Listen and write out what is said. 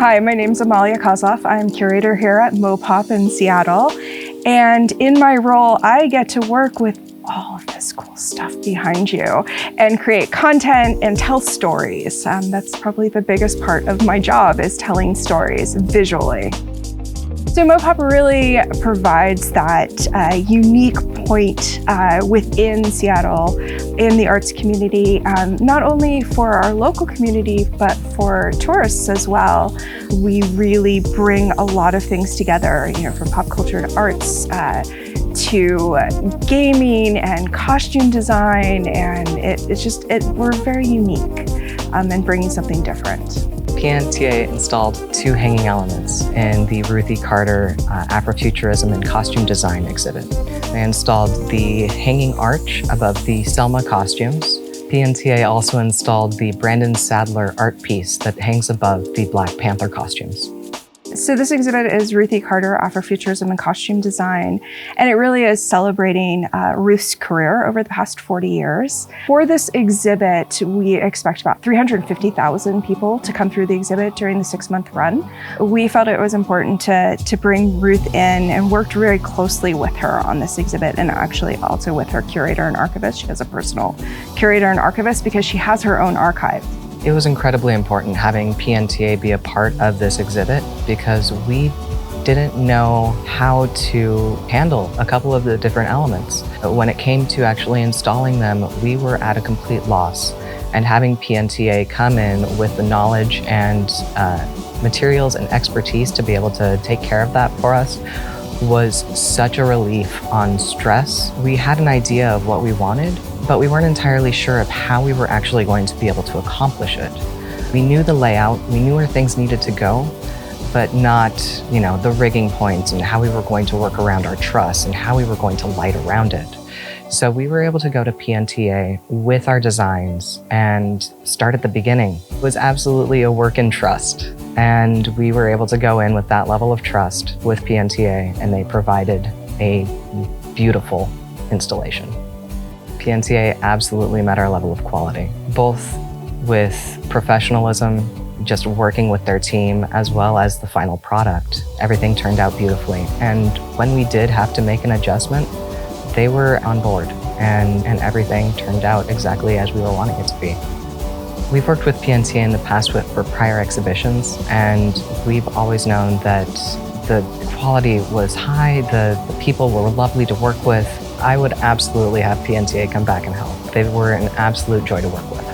Hi, my name's Amalia. I'm curator here at MoPOP in Seattle. And in my role, I get to work with all of this cool stuff behind you and create content and tell stories. That's probably the biggest part of my job, is telling stories visually. So MoPOP really provides that unique point within Seattle in the arts community, not only for our local community, but for tourists as well. We really bring a lot of things together, from pop culture to arts, to gaming and costume design, and we're very unique and bringing something different. PNTA installed two hanging elements in the Ruth Carter Afrofuturism and Costume Design exhibit. They installed the hanging arch above the Selma costumes. PNTA also installed the Brandon Sadler Art Piece that hangs above the Black Panther costumes. So this exhibit is Ruth Carter, Afrofuturism and Costume Design, and it really is celebrating Ruth's career over the past 40 years. For this exhibit, we expect about 350,000 people to come through the exhibit during the 6-month run. We felt it was important to bring Ruth in and worked very closely with her on this exhibit, and actually also with her curator and archivist. She has a personal curator and archivist because she has her own archive. It was incredibly important having PNTA be a part of this exhibit because we didn't know how to handle a couple of the different elements. When it came to actually installing them, we were at a complete loss. And having PNTA come in with the knowledge and materials and expertise to be able to take care of that for us was such a relief on stress. We had an idea of what we wanted, but we weren't entirely sure of how we were actually going to be able to accomplish it. We knew the layout, we knew where things needed to go, but not, the rigging points and how we were going to work around our truss and how we were going to light around it. So we were able to go to PNTA with our designs and start at the beginning. It was absolutely a work in trust. And we were able to go in with that level of trust with PNTA, and they provided a beautiful installation. PNTA absolutely met our level of quality, both with professionalism, just working with their team, as well as the final product. Everything turned out beautifully. And when we did have to make an adjustment, they were on board, and everything turned out exactly as we were wanting it to be. We've worked with PNTA in the past for prior exhibitions, and we've always known that the quality was high, the people were lovely to work with. I would absolutely have PNTA come back and help. They were an absolute joy to work with.